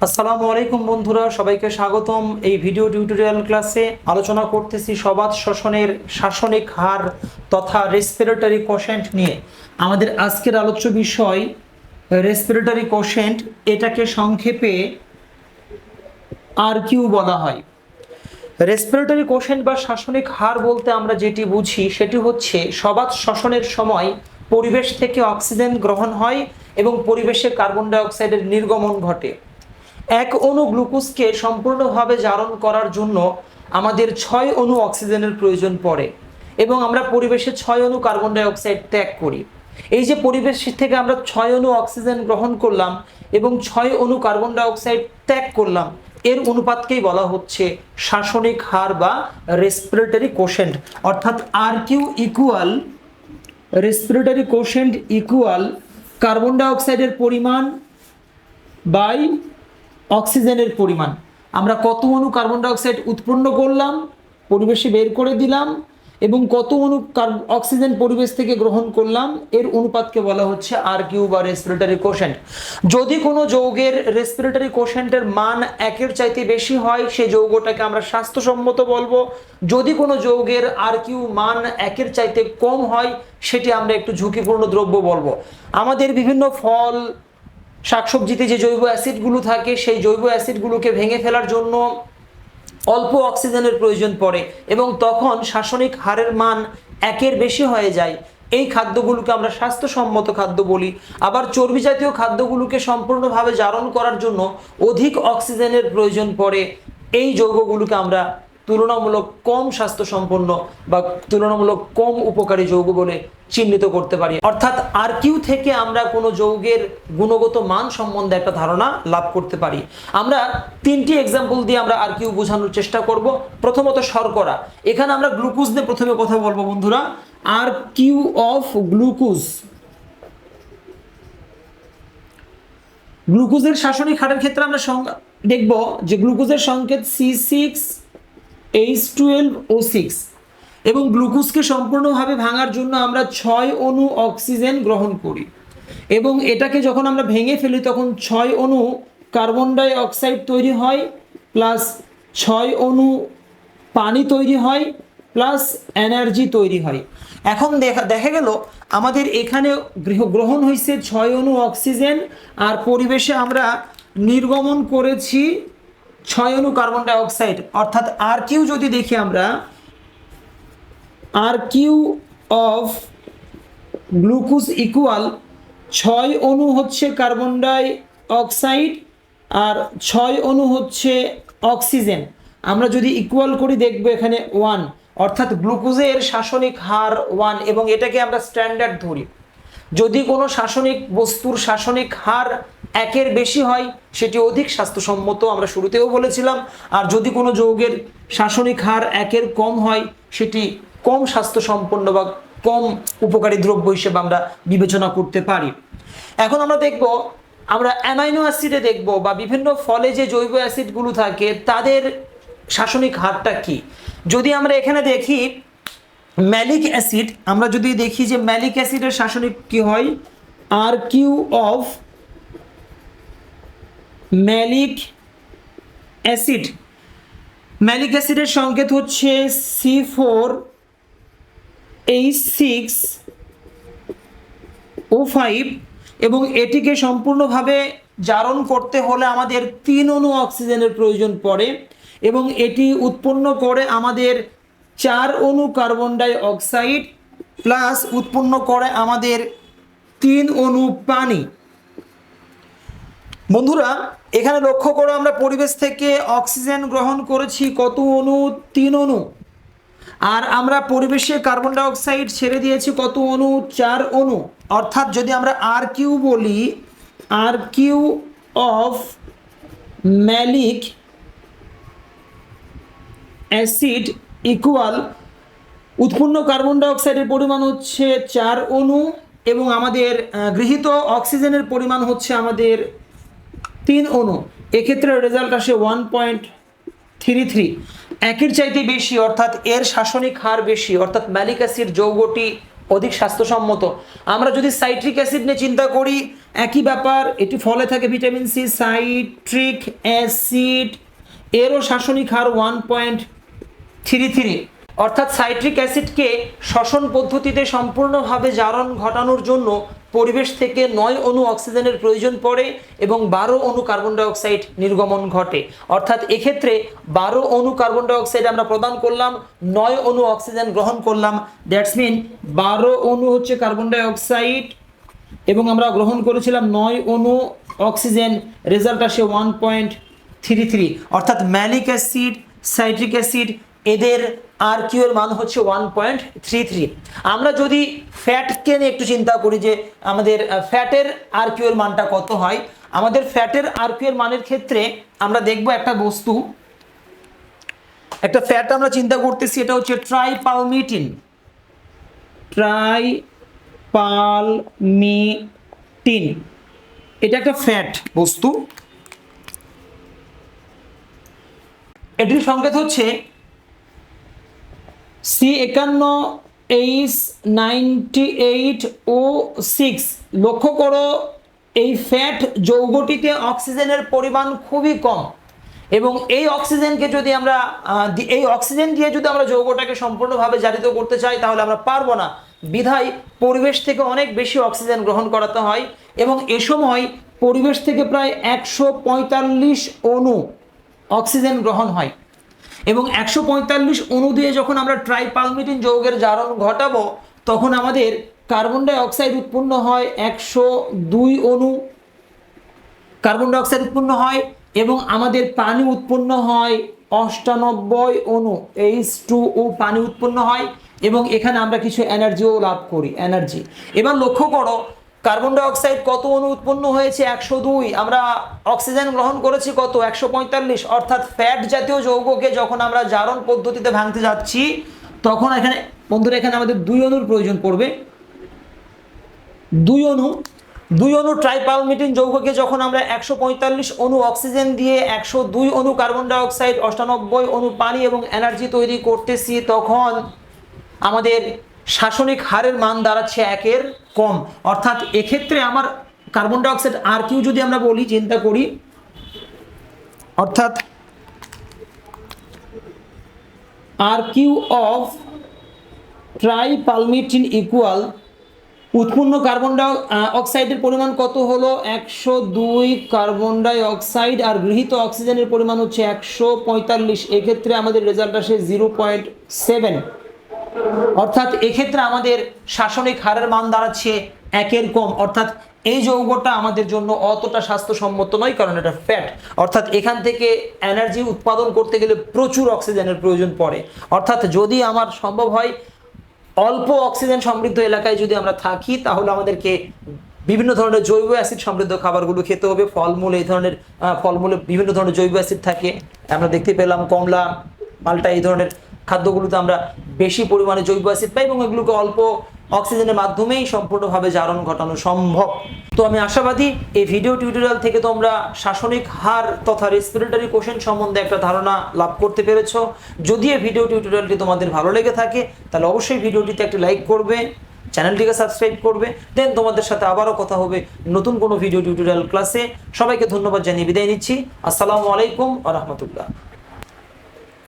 আসসালামু আলাইকুম বন্ধুরা, সবাইকে স্বাগতম। এই ভিডিও টিউটোরিয়াল ক্লাসে আলোচনা করতেছি সবাত শ্বসনের শাসনিক হার তথা রেসপিরেটরি কোশেন্ট নিয়ে। আমাদের আজকের আলোচ্য বিষয় রেসপিরেটরি কোশেন্ট। এটাকে সংক্ষেপে আরকিউ বলা হয়। রেসপিরেটরি কোশেন্ট বা শাসনিক হার বলতে আমরা যেটি বুঝি সেটি হচ্ছে সবাত শ্বসনের সময় পরিবেশ থেকে অক্সিজেন গ্রহণ হয় এবং পরিবেশে কার্বন ডাই অক্সাইডের নির্গমন ঘটে। এক অণু গ্লুকোজকে সম্পূর্ণভাবে জারণ করার জন্য আমাদের 6 অণু অক্সিজেনের প্রয়োজন পড়ে এবং আমরা পরিবেশে 6 অণু কার্বন ডাই অক্সাইড ত্যাগ করি। এই যে পরিবেশ থেকে আমরা 6 অণু অক্সিজেন গ্রহণ করলাম এবং 6 অণু কার্বন ডাই অক্সাইড ত্যাগ করলাম, এর অনুপাতকেই বলা হচ্ছে শাসনিক হার বা রেসপিরেটরি কোশেন্ট। অর্থাৎ R Q equal respiratory quotient equal carbon ডাই অক্সাইডের পরিমাণ বাই অক্সিজেনের পরিমাণ। আমরা কত অণু কার্বন ডাই অক্সাইড উৎপন্ন করলাম, পরিবেশে বের করে দিলাম, এবং কত অণু অক্সিজেন পরিবেশ থেকে গ্রহণ করলাম, এর অনুপাতকে বলা হচ্ছে আর কিউ বা রেসপিরেটরি কোশেন্ট। যদি কোনো যৌগের রেসপিরেটরি কোশেন্টের মান 1-এর চাইতে বেশি হয় সেই যৌগটাকে আমরা স্বাস্থ্যসম্মত বলবো। যদি কোনো যৌগের আর কিউ মান 1-এর চাইতে কম হয় সেটি আমরা একটু ঝুঁকিপূর্ণ দ্রব্য বলবো। আমাদের বিভিন্ন ফল শাকসবজিতে যে জৈব অ্যাসিডগুলো থাকে সেই জৈব অ্যাসিডগুলোকে ভেঙে ফেলার জন্য অল্প অক্সিজেনের প্রয়োজন পড়ে এবং তখন শাসনিক হারের মান 1-এর বেশি হয়ে যায়। এই খাদ্যগুলোকে আমরা স্বাস্থ্যসম্মত খাদ্য বলি। আবার চর্বি জাতীয় খাদ্যগুলোকে সম্পূর্ণভাবে জারণ করার জন্য অধিক অক্সিজেনের প্রয়োজন পড়ে। এই যৌগগুলোকে আমরা তুলনামূলক কম স্বাস্থ্যসম্পন্ন বা তুলনামূলক কম উপকারী যৌগ বলে চিহ্নিত করতে পারি। অর্থাৎ আর কিউ থেকে আমরা কোনো যৌগের গুণগত মান সম্বন্ধে একটা ধারণা লাভ করতে পারি। আমরা 3টি এক্সাম্পল দিয়ে আমরা আর কিউ বোঝানোর চেষ্টা করব। প্রথমত শর্করা। এখানে আমরা গ্লুকোজ নিয়ে প্রথমে কথা বলবো বন্ধুরা। আর কিউ অফ গ্লুকোজ, গ্লুকোজের শাসনিক হারের ক্ষেত্রে আমরা দেখব যে গ্লুকোজের সংকেত C6H12O6 এবং গ্লুকোজকে সম্পূর্ণভাবে ভাঙার জন্য আমরা 6 অণু অক্সিজেন গ্রহণ করি এবং এটাকে যখন আমরা ভেঙে ফেলি তখন 6 অণু কার্বন ডাই অক্সাইড তৈরি হয়, প্লাস 6 অণু পানি তৈরি হয়, প্লাস এনার্জি তৈরি হয়। এখন দেখা গেল আমাদের এখানে গ্রহণ হয়েছে 6 অণু অক্সিজেন আর পরিবেশে আমরা নির্গমন করেছি 6 অণু কার্বন ডাই অক্সাইড। অর্থাৎ আর কিউ যদি দেখি আমরা, R Q of glucose equal 6 অণু হচ্ছে কার্বন ডাই অক্সাইড আর 6 অণু হচ্ছে অক্সিজেন। আমরা যদি ইকুয়াল করি দেখব এখানে 1, অর্থাৎ গ্লুকোজের শাসনিক হার 1 এবং এটাকে আমরা স্ট্যান্ডার্ড ধরি। যদি কোনো শাসনিক বস্তুর শাসনিক হার 1-এর বেশি হয় সেটি অধিক স্বাস্থ্যসম্মত, আমরা শুরুতেও বলেছিলাম। আর যদি কোনো যৌগের শাসনিক হার 1-এর কম হয় সেটি কম স্বাস্থ্যসম্পন্ন বা কম উপকারী দ্রব্য হিসেবে আমরা বিবেচনা করতে পারি। এখন আমরা দেখব, আমরা অ্যামাইনো অ্যাসিডে দেখব বা বিভিন্ন ফলে যে জৈব অ্যাসিডগুলো থাকে তাদের শাসনিক হারটা কি। যদি আমরা এখানে দেখি ম্যালিক অ্যাসিড, আমরা যদি দেখি যে ম্যালিক অ্যাসিডের শাসনিক কি হয়, R Q of malic acid, malic অ্যাসিডের সংকেত হচ্ছে C4H6O5 এবং এটিকে সম্পূর্ণভাবে জারণ করতে হলে আমাদের 3 অণু অক্সিজেনের প্রয়োজন পড়ে এবং এটি উৎপন্ন করে আমাদের 4 অণু কার্বন ডাই অক্সাইড প্লাস উৎপন্ন করে আমাদের 3 অণু পানি। বন্ধুরা এখানে লক্ষ্য করো, আমরা পরিবেশ থেকে অক্সিজেন গ্রহণ করেছি কত অণু? 3 অণু। আর আমরা পরিবেশে কার্বন ডাই অক্সাইড ছেড়ে দিয়েছি কত অণু? 4 অণু। অর্থাৎ যদি আমরা আর কিউ বলি, R Q of malic acid equal উৎপন্ন কার্বন ডাই অক্সাইডের পরিমাণ হচ্ছে 4 অণু এবং আমাদের গৃহীত অক্সিজেনের পরিমাণ হচ্ছে আমাদের 3 অণু। এক্ষেত্রে রেজাল্ট আসে 1.33, 1-এর চাইতে বেশি, অর্থাৎ এর শাসনিক হার বেশি। অর্থাৎ ম্যালিক অ্যাসিড যৌগটি অধিক স্বাস্থ্যসম্মত। আমরা যদি সাইট্রিক অ্যাসিড নিয়ে চিন্তা করি, একই ব্যাপার, এটি ফলে থাকে ভিটামিন সি। সাইট্রিক অ্যাসিড এরও শাসনিক হার 1.33। অর্থাৎ সাইট্রিক অ্যাসিডকে শ্বসন পদ্ধতিতে সম্পূর্ণভাবে জারণ ঘটানোর জন্য পরিবেশ থেকে 9 অণু অক্সিজেনের প্রয়োজন পড়ে এবং 12 অণু কার্বন ডাইঅক্সাইড নির্গমন ঘটে। অর্থাৎ এক্ষেত্রে 12 অণু কার্বন ডাইঅক্সাইড আমরা প্রদান করলাম, 9 অণু অক্সিজেন গ্রহণ করলাম। দ্যাটস মিন 12 অণু হচ্ছে কার্বন ডাইঅক্সাইড এবং আমরা গ্রহণ করেছিলাম 9 অণু অক্সিজেন, রেজাল্ট আসে 1.33। অর্থাৎ ম্যালিক অ্যাসিড, সাইট্রিক অ্যাসিড এদের আর কিউ এর মান হচ্ছে 1.33। আমরা যদি ফ্যাটকে নিয়ে একটু চিন্তা করি যে আমাদের ফ্যাটের আর কিউ এর মানটা কত হয়, আমাদের ফ্যাটের আর কিউ এর মানের ক্ষেত্রে আমরা দেখব একটা বস্তু, একটা ফ্যাট আমরা চিন্তা করতেছি, এটা হচ্ছে ট্রাইপালমিটিন। ট্রাইপালমিটিন এটা একটা ফ্যাট বস্তু, এটির সংকেত হচ্ছে C51H98O6। লক্ষ্য করো এই ফ্যাট যৌগটিতে অক্সিজেনের পরিমাণ খুবই কম এবং এই অক্সিজেনকে যদি আমরা এই অক্সিজেন দিয়ে যদি আমরা যৌগটাকে সম্পূর্ণভাবে জারিত করতে চাই তাহলে আমরা পারবো না, বিধায় পরিবেশ থেকে অনেক বেশি অক্সিজেন গ্রহণ করাতে হয় এবং এ সময় পরিবেশ থেকে প্রায় 145 অণু অক্সিজেন গ্রহণ হয় এবং 145 অণু দিয়ে যখন আমরা ট্রাইপালমিটিন যৌগের জারণ ঘটাবো তখন আমাদের কার্বন ডাই অক্সাইড উৎপন্ন হয় 102 অণু কার্বন ডাই অক্সাইড উৎপন্ন হয় এবং আমাদের পানি উৎপন্ন হয় 98 অণু, H2O পানি উৎপন্ন হয় এবং এখানে আমরা কিছু এনার্জিও লাভ করি, এনার্জি। এবার লক্ষ্য করো কার্বন ডাই অক্সাইড কত অণু উৎপন্ন হয়েছে, 102। আমরা অক্সিজেন গ্রহণ করেছি কত, 145। অর্থাৎ ফ্যাট জাতীয় যৌগকে যখন আমরা জারণ পদ্ধতিতে ভাঙতে যাচ্ছি তখন এখানে বন্ধুরা এখানে আমাদের 2 অণুর প্রয়োজন পড়বে। 2 অণু ট্রাইপালমিটিন যৌগকে যখন আমরা 145 অণু অক্সিজেন দিয়ে 102 অণু কার্বন ডাই অক্সাইড, 98 অণু পানি এবং এনার্জি তৈরি করতেছি তখন আমাদের শাসনিক হারের মান দাঁড়াচ্ছে 1-এর কম। অর্থাৎ এক্ষেত্রে আমার কার্বন ডাই অক্সাইড আর কিউ যদি আমরা বলি, চিন্তা করি, অর্থাৎ আর কিউ অফ ট্রাইপালমিটিন ইকুয়াল উৎপন্ন কার্বন ডাই অক্সাইডের পরিমাণ কত হলো, 102 কার্বন ডাই অক্সাইড আর গৃহীত অক্সিজেনের পরিমাণ হচ্ছে 145। এক্ষেত্রে আমাদের রেজাল্ট আসে 0.7। অর্থাৎ এক্ষেত্রে আমাদের শাসনিক হারের মান দাঁড়াচ্ছে 1-এর কম। অর্থাৎ এই যৌগটা আমাদের জন্য অতটা স্বাস্থ্যসম্মত নয়, কারণ এটা ফ্যাট। অর্থাৎ এখান থেকে এনার্জি উৎপাদন করতে গেলে প্রচুর অক্সিজেনের প্রয়োজন পড়ে। অর্থাৎ যদি আমার সম্ভব হয় অল্প অক্সিজেন সমৃদ্ধ এলাকায় যদি আমরা থাকি তাহলে আমাদেরকে বিভিন্ন ধরনের জৈব অ্যাসিড সমৃদ্ধ খাবারগুলো খেতে হবে। ফলমূল, এই ধরনের ফলমূলে বিভিন্ন ধরনের জৈব অ্যাসিড থাকে, আমরা দেখতে পেলাম কমলা, মালটা, এই ধরনের খাদ্যগুলোতে আমরা বেশি পরিমাণে জৈব অ্যাসিড পাই এবং এগুলোকে অল্প অক্সিজেনের মাধ্যমেই সম্পূর্ণভাবে জারণ ঘটানো সম্ভব। তো আমি আশাবাদী এই ভিডিও টিউটোরিয়াল থেকে তোমরা শাসনিক হার তথা রেসপিরেটরি কোশেন্ট সম্বন্ধে একটা ধারণা লাভ করতে পেরেছো। যদি এই ভিডিও টিউটোরিয়ালটি তোমাদের ভালো লেগে থাকে তাহলে অবশ্যই ভিডিওটিতে একটা লাইক করবে, চ্যানেলটিকে সাবস্ক্রাইব করবে। দেন তোমাদের সাথে আবারও কথা হবে নতুন কোনো ভিডিও টিউটোরিয়াল ক্লাসে। সবাইকে ধন্যবাদ জানিয়ে বিদায় নিচ্ছি। আসসালামু আলাইকুম ওয়া রাহমাতুল্লাহ।